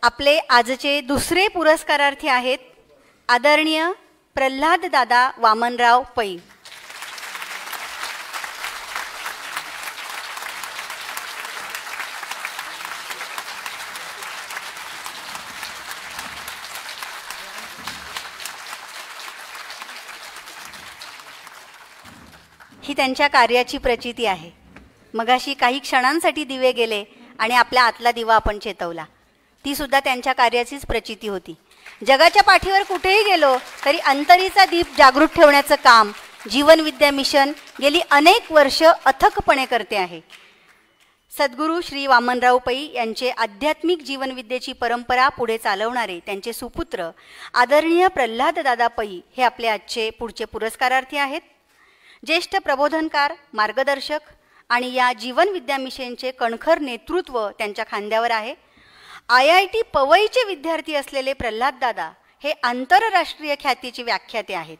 आपले आजचे दुसरे पुरस्कारार्थी आहेत आदरणीय प्रल्हाद दादा वामनराव पै. ही त्यांच्या कार्याची प्रचिती आहे. मगाशी काही क्षणांसाठी दिवे गेले आणि आपल्या आतला दिवा आपण चेतवला. ती सुद्धा त्यांच्या कार्याचीच प्रचिती होती. जगाच्या पाठीवर कुठेही गेलो तरी अंतरीचा दीप जागृत ठेवण्याचं काम जीवन विद्या मिशन गेली अनेक वर्ष अथकपणे करते आहे. सद्गुरू श्री वामनराव पै यांचे आध्यात्मिक जीवनविद्येची परंपरा पुढे चालवणारे त्यांचे सुपुत्र आदरणीय प्रल्हाद दादा पै हे आपले आजचे पुढचे पुरस्कारार्थी आहेत. ज्येष्ठ प्रबोधनकार, मार्गदर्शक आणि या जीवन विद्या मिशनचे कणखर नेतृत्व त्यांच्या खांद्यावर आहे. IIT पवईचे विद्यार्थी असलेले प्रल्हाद दादा हे आंतरराष्ट्रीय ख्यातीचे व्याख्याते आहेत,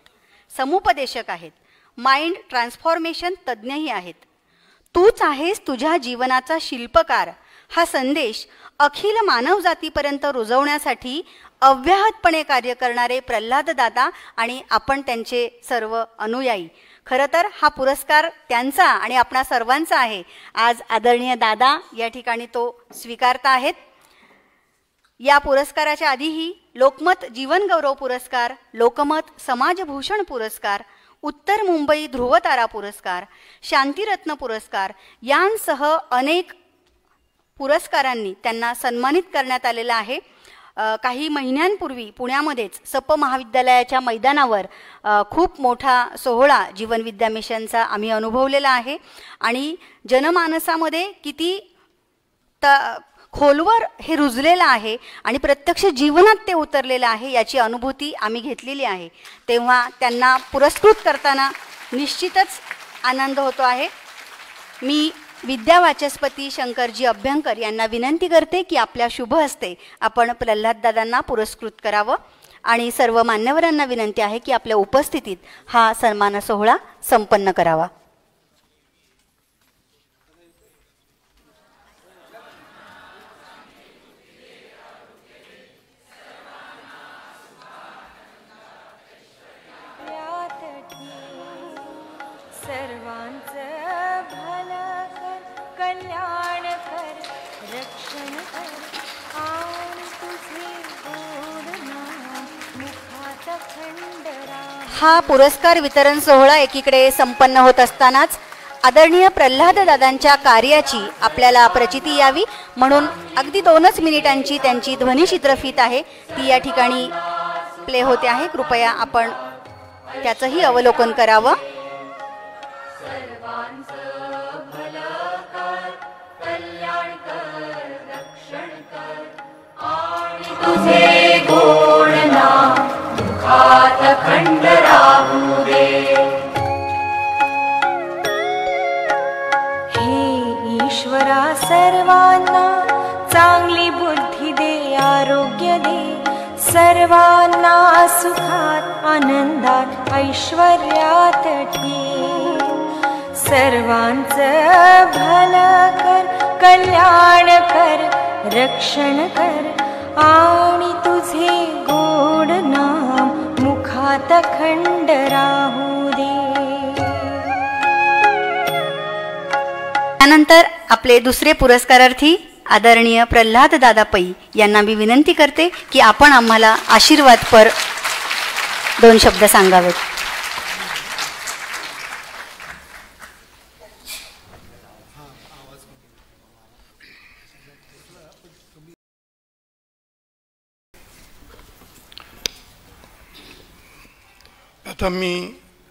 समुपदेशक आहेत, माइंड ट्रान्सफॉर्मेशन तज्ज्ञही आहेत. तूच आहेस तुझ्या जीवनाचा शिल्पकार हा संदेश अखिल मानवजातीपर्यंत रुजवण्यासाठी अव्याहतपणे कार्य करणारे प्रल्हाद दादा आणि आपण त्यांचे सर्व अनुयायी. खरं तर हा पुरस्कार त्यांचा आणि आपणा सर्वांचा आहे. आज आदरणीय दादा या ठिकाणी तो स्वीकारता आहेत. या पुरस्काराच्या आधीही लोकमत जीवन गौरव पुरस्कार, लोकमत समाजभूषण पुरस्कार, उत्तर मुंबई ध्रुवतारा पुरस्कार, शांतिरत्न पुरस्कार यांसह अनेक पुरस्कारांनी त्यांना सन्मानित करण्यात आलेलं आहे. काही महिन्यांपूर्वी पुण्यामध्येच सप महाविद्यालयाच्या मैदानावर खूप मोठा सोहळा जीवन विद्या मिशनचा आम्ही अनुभवलेला आहे आणि जनमानसामध्ये किती खोलवर हे रुजलेलं आहे आणि प्रत्यक्ष जीवनात ते उतरलेलं आहे याची अनुभूती आम्ही घेतलेली आहे. तेव्हा त्यांना पुरस्कृत करताना निश्चितच आनंद होतो आहे. मी विद्यावाचस्पती शंकरजी अभ्यंकर यांना विनंती करते की आपल्या शुभ हस्ते आपण प्रल्हाद दादांना पुरस्कृत करावं आणि सर्व मान्यवरांना विनंती आहे की आपल्या उपस्थितीत हा सन्मान सोहळा संपन्न करावा. हा पुरस्कार वितरण सोहळा एकीकडे संपन्न होत असतानाच आदरणीय प्रल्हाद दादांच्या कार्याची आपल्याला प्रचिती यावी म्हणून अगदी 2च मिनिटांची त्यांची ध्वनिचित्रफीत आहे ती या ठिकाणी प्ले होते आहे. कृपया आपण त्याचंही अवलोकन करावं. तुझे गोड नाम मुखात खंड राहू दे. हे ईश्वरा सर्वांना चांगली बुद्धी दे, आरोग्य दे, सर्वांना सुखात आनंदात ऐश्वर्यात ठेव. सर्वांचं भलं कर, कल्याण कर, रक्षण कर आणि तुझे गोड नाम मुखात खंड राहू दे. त्यानंतर आपले दुसरे पुरस्कारार्थी आदरणीय प्रल्हाद दादा पै यांना मी विनंती करते की आपण आम्हाला आशीर्वादपर 2 शब्द सांगावेत. प्रथम मी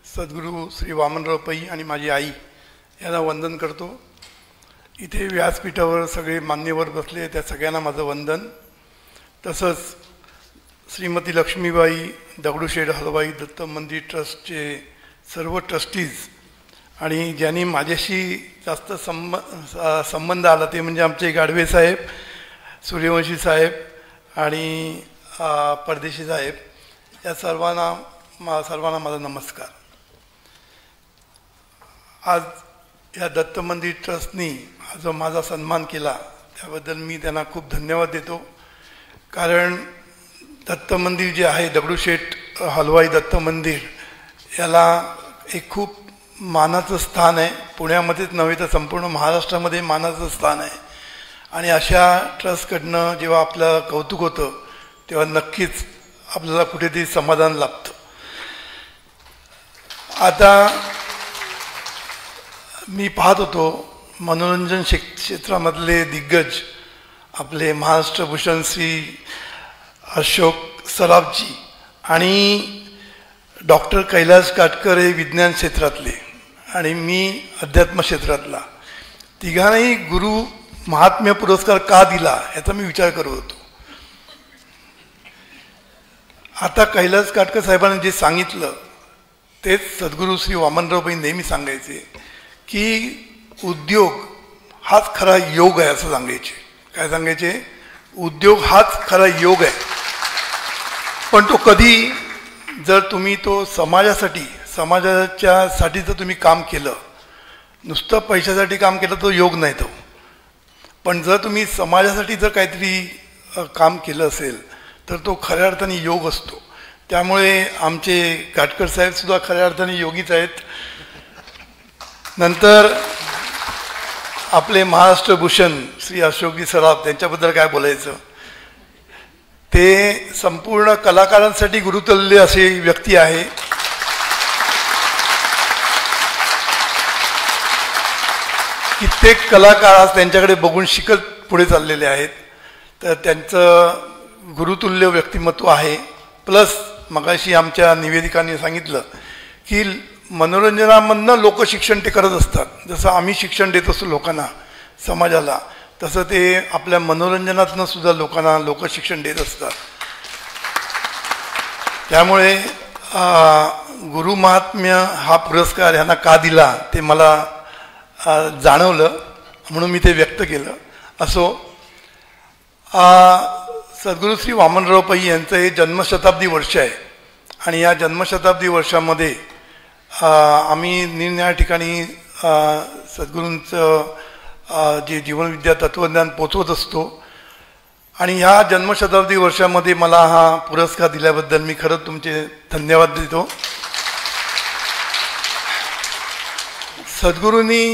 सद्गुरू श्री वामनराव पै आणि माझी आई यांना वंदन करतो. इथे व्यासपीठावर सगळे मान्यवर बसले त्या सगळ्यांना माझं वंदन. तसंच श्रीमती लक्ष्मीबाई दगडूशेठ हलवाई दत्त मंदिर ट्रस्टचे सर्व ट्रस्टीज आणि ज्यांनी माझ्याशी जास्त संबंध आला ते म्हणजे आमचे गाडवे साहेब, सूर्यवंशी साहेब आणि परदेशी साहेब या सर्वांना माझा नमस्कार. आज या दत्त मंदिर ट्रस्टनी जो माझा सन्मान केला त्याबद्दल मी त्यांना खूप धन्यवाद देतो. कारण दत्त मंदिर जे आहे दगडूशेठ हलवाई दत्त मंदिर याला एक खूप मानाचं स्थान आहे. पुण्यामध्येच नव्हे तर संपूर्ण महाराष्ट्रामध्ये मानाचं स्थान आहे. आणि अशा ट्रस्टकडनं जेव्हा आपलं कौतुक होतं तेव्हा नक्कीच आपल्याला कुठेतरी समाधान लाभतं. आता मी पाहत होतो मनोरंजन क्षेत्रामधले दिग्गज आपले महाराष्ट्रभूषण श्री अशोक सराफजी आणि डॉक्टर कैलास काटकर हे विज्ञान क्षेत्रातले आणि मी अध्यात्म क्षेत्रातला, तिघांनाही गुरु महात्म्य पुरस्कार का दिला याचा मी विचार करत होतो. आता कैलास काटकर साहेबांनी जे सांगितलं तेच सद्गुरू श्री वामनरावबाई नेहमी सांगायचे की उद्योग हाच खरा योग आहे असं सांगायचे. काय सांगायचे? उद्योग हाच खरा योग आहे. पण तो कधी, जर तुम्ही तो समाजाच्यासाठी जर तुम्ही काम केलं, नुसतं पैशासाठी काम केलं तो योग नाही तो. पण जर तुम्ही समाजासाठी जर काहीतरी काम केलं असेल तर तो खऱ्या अर्थाने योग असतो. त्यामुळे आमचे काटकर साहेब सुद्धा खऱ्या अर्थाने योगीच आहेत. नंतर आपले महाराष्ट्रभूषण श्री अशोकजी सराफ, त्यांच्याबद्दल काय बोलायचं. ते संपूर्ण कलाकारांसाठी गुरुतुल्य असे व्यक्ती आहे. कित्येक कलाकार आज त्यांच्याकडे बघून शिकत पुढे चाललेले आहेत. तर त्यांचं गुरुतुल्य व्यक्तिमत्व आहे. प्लस मगाशी आमच्या निवेदिकांनी सांगितलं की मनोरंजनामधनं लोकशिक्षण ते करत असतात. जसं आम्ही शिक्षण देत असतो लोकांना, समाजाला, तसं ते आपल्या मनोरंजनातनं सुद्धा लोकांना लोकशिक्षण देत असतात. त्यामुळे गुरु महात्म्य हा पुरस्कार ह्यांना का दिला ते मला जाणवलं, म्हणून मी ते व्यक्त केलं. असो, सद्गुरू श्री वामनराव पै यांचं हे जन्मशताब्दी वर्ष आहे आणि या जन्मशताब्दी वर्षामध्ये आम्ही निरनिराळ्या ठिकाणी सद्गुरूंचं जे जीवनविद्या तत्त्वज्ञान पोचवत असतो. आणि ह्या जन्मशताब्दी वर्षामध्ये मला हा पुरस्कार दिल्याबद्दल मी खरंच तुमचे धन्यवाद देतो. सद्गुरूंनी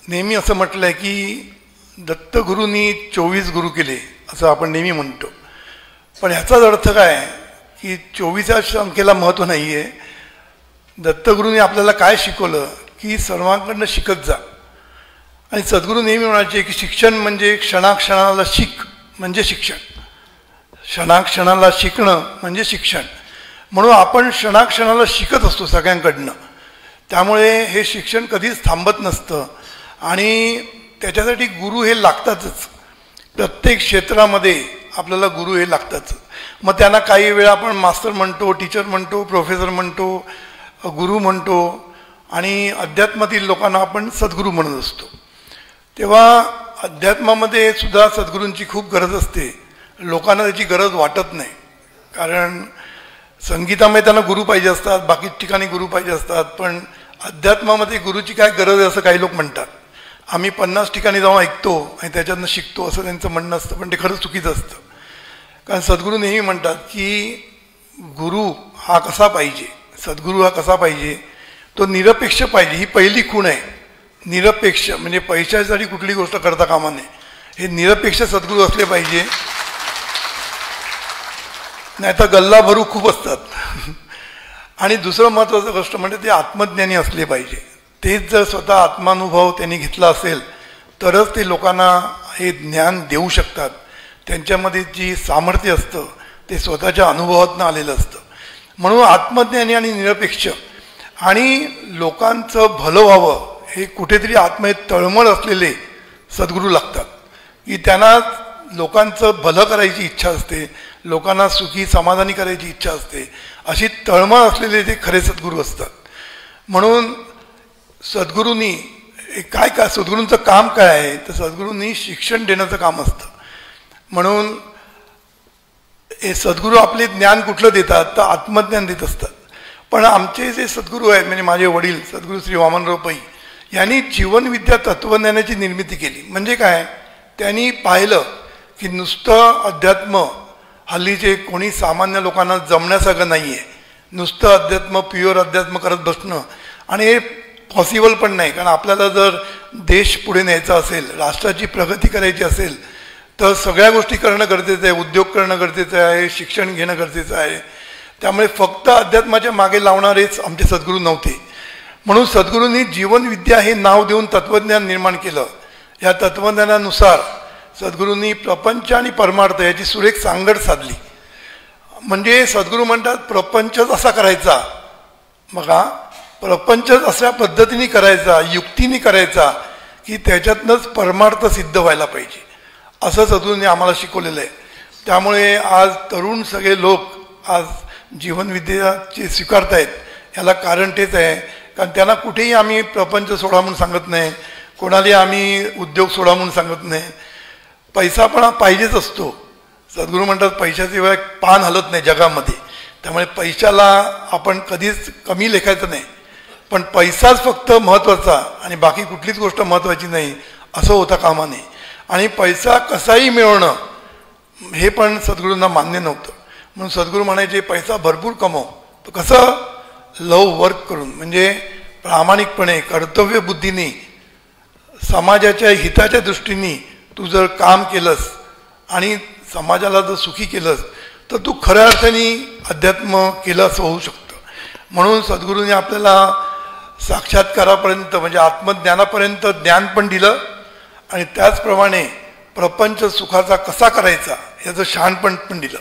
नेहमी असं म्हटलं आहे की दत्तगुरूंनी 24 गुरु केले असं आपण नेहमी म्हणतो. पण ह्याचाच अर्थ काय की 24 संख्येला महत्त्व नाही आहे. दत्तगुरूंनी आपल्याला काय शिकवलं की सर्वांकडनं शिकत जा. आणि सद्गुरू नेहमी म्हणायचे की शिक्षण म्हणजे क्षणाक्षणाला शिक म्हणजे शिक्षण, क्षणाक्षणाला शिकणं म्हणजे शिक्षण. म्हणून आपण क्षणाक्षणाला शिकत असतो सगळ्यांकडनं. त्यामुळे हे शिक्षण कधीच थांबत नसतं आणि त्याच्यासाठी गुरु हे लागतातच. प्रत्येक क्षेत्रामध्ये आपल्याला गुरु हे लागतातच. मग त्यांना काही वेळा आपण मास्टर म्हणतो, टीचर म्हणतो, प्रोफेसर म्हणतो, गुरु म्हणतो आणि अध्यात्मातील लोकांना आपण सद्गुरू म्हणत असतो. तेव्हा अध्यात्मामध्ये सुद्धा सद्गुरूंची खूप गरज असते. लोकांना त्याची गरज वाटत नाही, कारण संगीतामध्ये त्यांना गुरु पाहिजे असतात, बाकी ठिकाणी गुरु पाहिजे असतात. पण अध्यात्मामध्ये गुरुची काय गरज आहे असं काही लोक म्हणतात. आम्ही 50 ठिकाणी जाऊन ऐकतो आणि त्याच्यातनं शिकतो असं त्यांचं म्हणणं असतं. पण ते खरंच चुकीचं असतं. कारण सद्गुरू नेहमी म्हणतात की गुरु हा कसा पाहिजे, सद्गुरू हा कसा पाहिजे, तो निरपेक्ष पाहिजे. ही पहिली खूण आहे. निरपेक्ष म्हणजे पैशासाठी कुठली गोष्ट करता कामा नये. हे निरपेक्ष सद्गुरू असले पाहिजे, नाही तर गल्ला भरू खूप असतात. आणि दुसरं महत्त्वाचं गोष्ट म्हणजे ते आत्मज्ञानी असले पाहिजे. तेच जर स्वतः आत्मानुभव त्यांनी घेतला असेल तरच ते लोकांना हे ज्ञान देऊ शकतात. त्यांच्यामध्ये जी सामर्थ्य असतं ते स्वतःच्या अनुभवातून आलेलं असतं. म्हणून आत्मज्ञानी आणि निरपेक्ष आणि लोकांचं भलं व्हावं हे कुठेतरी आत्मेत तळमळ असलेले सद्गुरू लागतात. की त्यांना लोकांचं भलं करायची इच्छा असते, लोकांना सुखी समाधानी करायची इच्छा असते. अशी तळमळ असलेले ते खरे सद्गुरू असतात. म्हणून सद्गुरूंनी काय सद्गुरूंचं काम काय आहे तर सद्गुरूंनी शिक्षण देण्याचं काम असतं. म्हणून हे सद्गुरू आपले ज्ञान कुठलं देतात तर आत्मज्ञान देत असतात. पण आमचे जे सद्गुरू आहेत म्हणजे माझे वडील सद्गुरू श्री वामनराव पै यांनी जीवनविद्या तत्त्वज्ञानाची निर्मिती केली. म्हणजे काय, त्यांनी पाहिलं की नुसतं अध्यात्म हल्लीचे कोणी सामान्य लोकांना जमण्यासारखं नाही आहे. नुसतं अध्यात्म, प्युअर अध्यात्म करत बसणं आणि हे पॉसिबल पण नाही. कारण आपल्याला जर देश पुढे न्यायचा असेल, राष्ट्राची प्रगती करायची असेल तर सगळ्या गोष्टी करणं गरजेचं आहे. उद्योग करणं गरजेचं आहे, शिक्षण घेणं गरजेचं आहे. त्यामुळे फक्त अध्यात्माच्या मागे लावणारेच आमचे सद्गुरू नव्हते. म्हणून सद्गुरूंनी जीवनविद्या हे नाव देऊन तत्त्वज्ञान निर्माण केलं. या तत्त्वज्ञानानुसार सद्गुरूंनी प्रपंच आणि परमार्थ याची सुरेख सांगड साधली. म्हणजे सद्गुरू म्हणतात प्रपंचच असा करायचा, बघा प्रपंचच अशा पद्धतीने करायचा, युक्तीने करायचा की त्याच्यातनंच परमार्थ सिद्ध व्हायला पाहिजे, असं सद्गुरूंनी आम्हाला शिकवलेलं आहे. त्यामुळे आज तरुण सगळे लोक आज जीवनविद्याचे स्वीकारतायत. याला कारण तेच आहे, कारण त्यांना कुठेही आम्ही प्रपंच सोडा म्हणून सांगत नाही, कोणालाही आम्ही उद्योग सोडा म्हणून सांगत नाही. पैसा पण पाहिजेच असतो. सद्गुरू म्हणतात पैशाशिवाय पान हलत नाही जगामध्ये. त्यामुळे पैशाला आपण कधीच कमी लेखायचं नाही, पण पैसाच फक्त महत्त्वाचा आणि बाकी कुठलीच गोष्ट महत्त्वाची नाही असं होता कामा नये. आणि पैसा कसाही मिळवणं हे पण सद्गुरूंना मान्य नव्हतं. म्हणून सद्गुरू म्हणायचे पैसा भरपूर कमव, तर कसं लव वर्क करून, म्हणजे प्रामाणिकपणे कर्तव्य बुद्धीने समाजाच्या हिताच्या दृष्टीने तू जर काम केलंस आणि समाजाला जर सुखी केलंस तर तू खऱ्या अर्थाने अध्यात्म केलं असं होऊ शकतं. म्हणून सद्गुरूंनी आपल्याला साक्षात्कारापर्यंत म्हणजे आत्मज्ञानापर्यंत ज्ञान पण दिलं आणि त्याचप्रमाणे प्रपंच सुखाचा कसा करायचा याचं शहाणपण पण दिलं.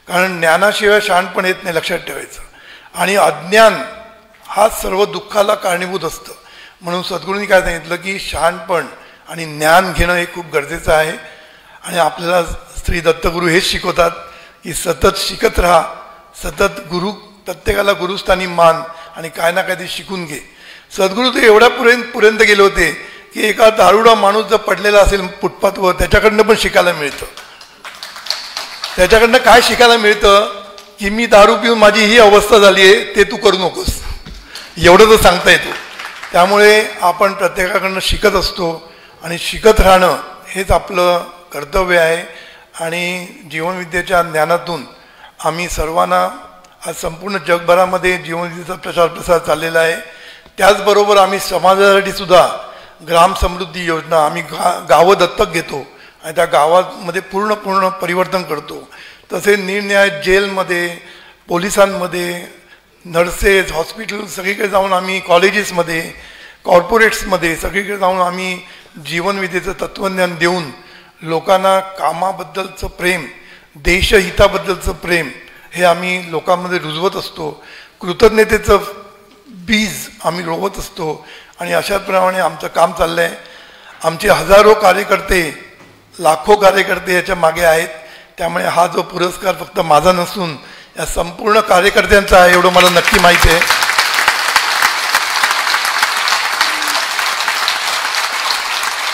कारण ज्ञानाशिवाय शहाणपण येत नाही, लक्षात ठेवायचं. आणि अज्ञान हा सर्व दुःखाला कारणीभूत असतं. म्हणून सद्गुरूंनी काय सांगितलं की शहाणपण आणि ज्ञान घेणं हे खूप गरजेचं आहे. आणि आपल्याला श्री दत्तगुरू हेच शिकवतात की सतत शिकत राहा, सतत गुरु, प्रत्येकाला गुरुस्थानी मान आणि काय ना काय ते शिकून घे. सद्गुरू ते एवढ्यापर्यंत गेले होते की एका दारुडा माणूस जर पडलेला असेल फुटपाथवर त्याच्याकडनं पण शिकायला मिळतं. त्याच्याकडनं काय शिकायला मिळतं की मी दारू पिऊन माझी ही अवस्था झाली आहे, ते तू करू नकोस, एवढं तर सांगता येतो. त्यामुळे आपण प्रत्येकाकडनं शिकत असतो आणि शिकत राहणं हेच आपलं कर्तव्य आहे. आणि जीवनविद्येच्या ज्ञानातून आम्ही सर्वांना आज संपूर्ण जगभरामध्ये जीवनविद्येचा प्रसार चाललेला आहे. त्याचबरोबर आम्ही समाजासाठी सुद्धा ग्राम समृद्धी योजना आम्ही गावं दत्तक घेतो आणि त्या गावामध्ये पूर्ण परिवर्तन करतो. तसे निरनिराळ्या जेलमध्ये, पोलिसांमध्ये, नर्सेस, हॉस्पिटल सगळीकडे जाऊन आम्ही कॉलेजेसमध्ये, कॉर्पोरेट्समध्ये सगळीकडे जाऊन आम्ही जीवनविद्येचं तत्त्वज्ञान देऊन लोकांना कामाबद्दलचं प्रेम, देशहिताबद्दलचं प्रेम हे आम्ही लोकांमध्ये रुजवत असतो. कृतज्ञतेचं बीज आम्ही रोवत असतो आणि अशाप्रमाणे आमचं काम चाललं आहे. आमचे हजारो कार्यकर्ते, लाखो कार्यकर्ते याच्या मागे आहेत. त्यामुळे हा जो पुरस्कार फक्त माझा नसून या संपूर्ण कार्यकर्त्यांचा आहे एवढं मला नक्की माहिती आहे.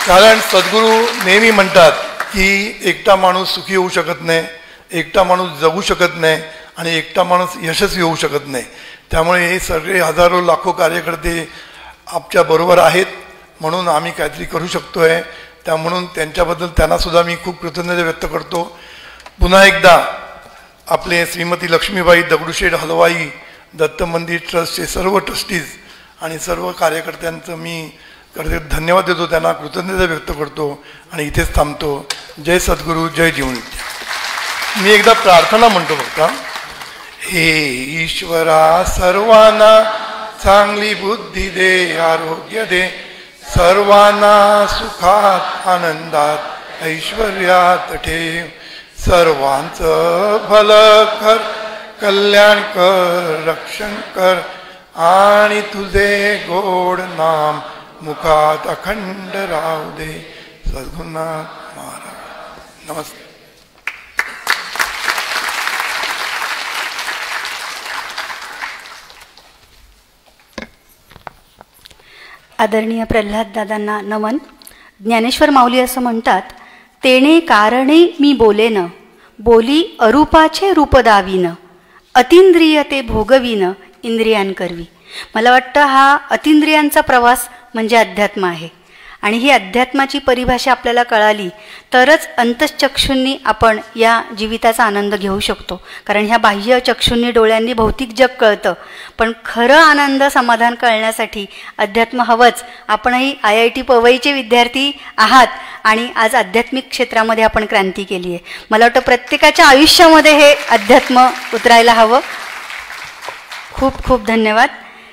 कारण सद्गुरू नेहमी म्हणतात की एकटा माणूस सुखी होऊ शकत नाही, एकटा माणूस जगू शकत नाही आणि एकटा माणूस यशस्वी होऊ शकत नाही. त्यामुळे हे सगळे हजारो लाखो कार्यकर्ते आमच्या बरोबर आहेत म्हणून आम्ही काहीतरी करू शकतो आहे. म्हणून त्यांच्याबद्दल त्यांनासुद्धा मी खूप कृतज्ञता व्यक्त करतो. पुन्हा एकदा आपले श्रीमती लक्ष्मीबाई दगडूशेठ हलवाई दत्त मंदिर ट्रस्टचे सर्व ट्रस्टीज आणि सर्व कार्यकर्त्यांचं मी धन्यवाद देतो, त्यांना कृतज्ञता व्यक्त करतो आणि इथेच थांबतो. जय सद्गुरू, जय जीवनविद्या. मी एकदा प्रार्थना म्हणतो बघा. हे ईश्वरा सर्वांना चांगली बुद्धी दे, आरोग्य दे, सर्वांना सुखात आनंदात ऐश्वर्यात ठेव, सर्वांचं भलं कर, कल्याण कर, रक्षण कर आणि तुझे गोड नाम मुखात अखंड राहू दे. सद्गुरुनाथ महाराज. नमस्ते. आदरणीय प्रल्हाद दादांना नमन. ज्ञानेश्वर माऊली असं म्हणतात, तेणे कारणे मी बोलेन, बोली अरूपाचे रूप दावीन, अतिंद्रिय ते भोगवीन, इंद्रियांकरवी. मला वाटतं हा अतिंद्रियांचा प्रवास म्हणजे अध्यात्म आहे. आणि ही अध्यात्माची परिभाषा आपल्याला कळाली तरच अंतश्चक्षूंनी आपण या जीविताचा आनंद घेऊ शकतो. कारण ह्या बाह्य चक्षूंनी डोळ्यांनी भौतिक जग कळतं, पण खरं आनंद समाधान कळण्यासाठी अध्यात्म हवंच. आपणही IIT पवईचे विद्यार्थी आहात आणि आज आध्यात्मिक क्षेत्रामध्ये आपण क्रांती केली आहे. मला वाटतं प्रत्येकाच्या आयुष्यामध्ये हे अध्यात्म उतरायला हवं. खूप खूप धन्यवाद.